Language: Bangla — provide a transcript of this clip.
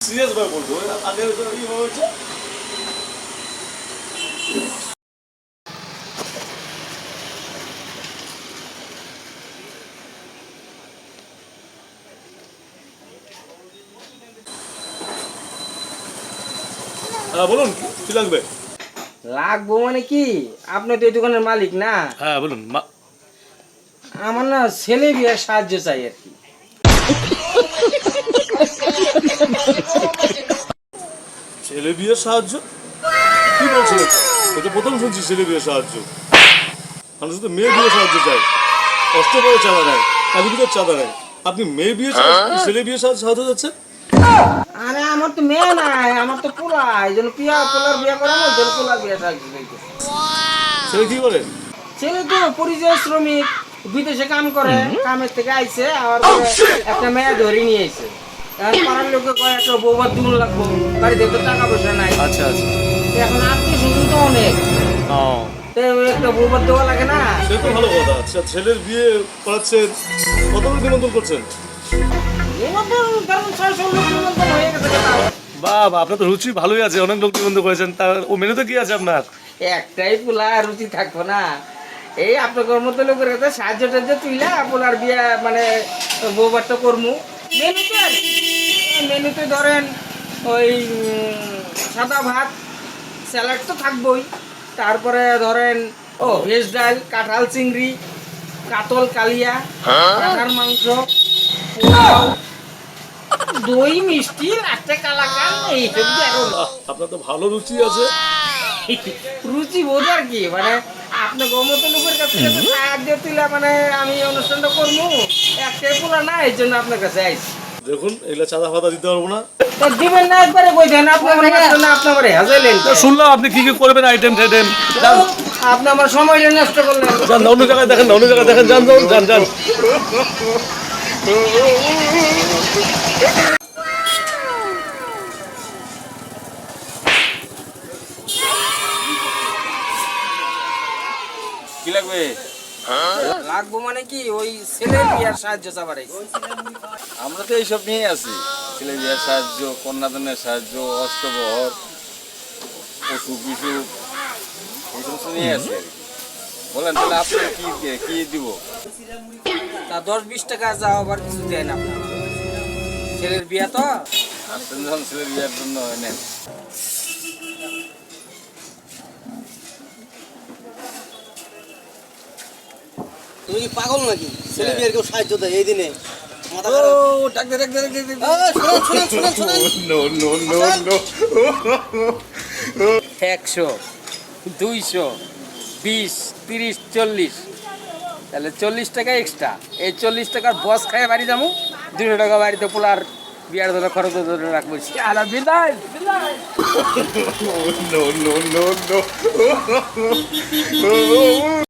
সিরিয়াস ভাবে বলবো আগে কি হয়েছে বলুন কি লাগবে? লাগবো মানে কি, আপনি তো এই দোকানের মালিক না? হ্যাঁ বলুন। আমার না ছেলে বিয়ের সাহায্য চাই আর কি। ছেলে বিয়ের সাহায্য? কি বলছেন? এটা প্রথম শুনছি ছেলে বিয়ের সাহায্য। মানুষ তো মেয়ে বিয়ে সাহায্য চায়, অষ্টপরে চাঁদা নেয়, কালী পুজোর চাঁদা নেয়। আপনি মেয়ে বিয়ে ছেলে বিয়ে সাহায্য যাচ্ছে? আরে আমার তো মেয়ে নাই, আমার তো পোলা, এই জন্য পোলার বিয়ে করানো, ওই জন্য পোলার বিয়ে সাহায্য চাইতেছে। ছেলে কি করে? ছেলে তো পরিযায়ী শ্রমিক, বিদেশে কাম করে, কামের থেকে আইছে, আর পরে একটা মেয়ে ধরে নিয়ে আইছে। এখন পাড়ার লোকে কয় একটা বৌভাত দিন লাগবো, বাড়িতে তো টাকা পয়সা নাই। আচ্ছা আচ্ছা। এখন আত্মীয় স্বজন তো অনেক, তো একটা বৌভাত দেওয়া লাগে না? সে তো ভালো কথা। আচ্ছা, ছেলের বিয়ে করাচ্ছেন, কত লোক নিমন্ত্রণ করছেন? বাবা, আপনার তো রুচি ভালোই আছে, অনেক লোক নিমন্ত্রণ করেছেন। তার ও মেনুতে কি আছে আপনার? একটাই পোলা, রুচি থাকবো না? এই আপনার মতো লোকের কাছে সাহায্য টাহায্য তুইলা পোলার বিয়ে মানে বৌভাতটা করমু। মেনুতে আর কি, মেনুতে ধরেন ওই সাদা ভাত, স্যালাড তো থাকবোই, তারপরে ধরেন ভেজ ডাল, কাঁঠাল চিংড়ি, কাতল কালিয়া, কাঁঠার মাংস, পোলাও, দই মিষ্টি, লাস্টে কালাকান, এইসব দিয়ে আরো আপনার তো ভালো রুচি আছে। রুচি বোঝার কি, মানে আপনার গমত লোকের কাছ থেকে তো সাহায্য তুলে মানে আমি অনুষ্ঠানটা করবো, একটাই পোলা না, এই জন্য আপনার কাছে আইছি। দেখুন, এগুলা চাঁদা ফাদা দিতে পারবো না। তো দিবেন না, একবারে কই দেন, আপনি আমার কাছে না, আপনি আমার হাজাইলেন। শুনলাম আপনি কি কি করবেন, আইটেম টাইটেম। আপনি আমার সময় নষ্ট করলেন। যান অন্য জায়গায় দেখেন, অন্য জায়গায় দেখেন, যান যান যান। কি লাগবে? লাগবো মানে কি, ওই ছেলের বিয়ার সাহায্য চাবার আইছি। আমরা তো এইসব নিয়েই আছি, ছেলে বিয়ের সাহায্য, কন্যাদানের সাহায্য, অষ্টবহর, অসুখ বিসুখ, এই সমস্ত নিয়ে আছি আর কি। বলেন তাহলে আপনার কি দিব? তা 10-20 টাকা যাও, আবার কিছু দেন আপনার, ছেলের বিয়া তো। আসছেন যখন ছেলের বিয়ের জন্য নেন। তুমি কি পাগল নাকি? ছেলে বিয়ের কেউ সাহায্য দেয় এই দিনে? মাথা ও খারাপ। ডাক দে, ডাক দে, ডাক দে, ডাক দে। শুনেন। 100, 200, 20, 30, 40, তাহলে 40 টাকা এক্সট্রা। এই 40 টাকার বস খায় বাড়ি যাবো, 200 টাকা বাড়িতে পোলার বিয়ার ধরে খরচ ধরে রাখবো। আর বিদায় বিদায়।